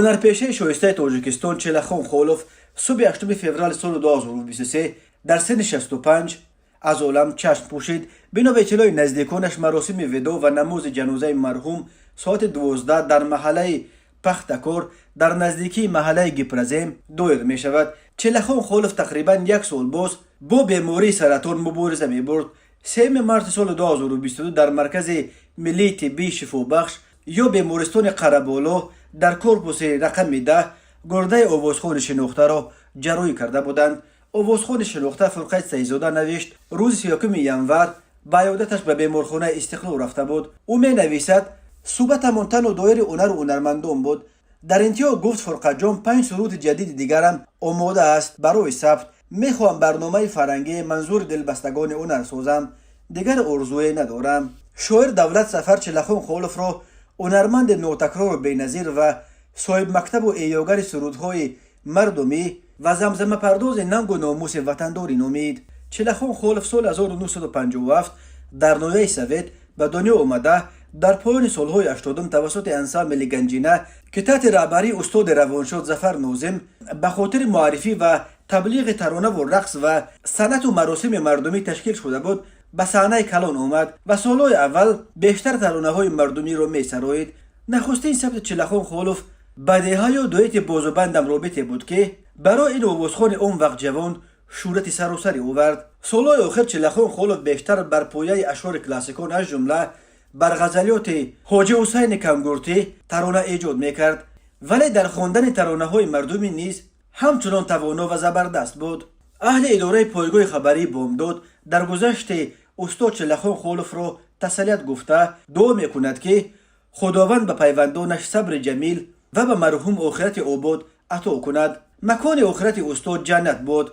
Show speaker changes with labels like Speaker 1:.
Speaker 1: هنرپیشه شایسته تاجیکستان چلخان خولوف صبح 8 فوریه سال 2023 در سن 65 از عالم چشم پوشید. بنا به اطلاع نزدیکانش مراسم وداع و نماز جنازه مرحوم ساعت 12 در محله پختکور در نزدیکی محله گپرزیم دایر می شود. چلخان خولوف تقریبا یک سال باز با بیماری سرطان مبارزه می برد. 3 مارس سال 2022 در مرکز ملی طبی شفابخش یا بیمارستان قره‌بالا در کورپوس رقم 10 گرده آوازخوان شناخته را جراحی کرده بودند. آوازخوان شناخته فرقت سیزاده نوشت روز 31 ینور به عیادتش به بیمارخانه استقلال رفته بود. او می نویسد صحبت منتن و دایر هنر و هنرمندان بود. در انتها گفت فرقت جان 5 سرود جدید دیگرم آماده است برای ثبت. میخوام برنامه فرنگی منظور دلبستگان هنر سازم، دیگر ارزوی ندارم. شاعر دولت سفر چلخان خولوف را هنرمند نوتکرار و بی‌نظیر و صاحب مکتب و احیاگر سرودهای مردمی و زمزمه پرداز ننگ و ناموس وطنداری نامید. چلخان خولوف سال 1957 در نویه سوید به دنیا آمده. در پایان سالهای 80 توسط انسامبل گنجینه که تحت رهبری استاد روانشاد ظفر ناظم به خاطر معرفی و تبلیغ ترانه و رقص و سنت و مراسم مردمی تشکیل شده بود به صحنه کلان آمد و سالهای اول بیشتر ترانه های مردمی را می سرایید. نخستین ثبت چلخان خولوف بدیهه یا دویت باز و بندم رابطه بود که برای این آوازخوان اون وقت جوان شهرت سراسری آورد. سالهای آخر چلخان خولوف بیشتر بر پایه اشعار کلاسیکان از جمله بر غزلیات حاجی حسین کمگورتی ترانه ایجاد میکرد، ولی در خواندن ترانه های مردمی نیز همچنان توانا و زبردست بود. اهل اداره پایگاه خبری بامداد در گذشت استاد چلخان خولوف را تسلیت گفته دعا میکند که خداوند به پیوندانش صبر جمیل و به مرحوم آخرت آباد عطا کند. مکان آخرت استاد جنت بود.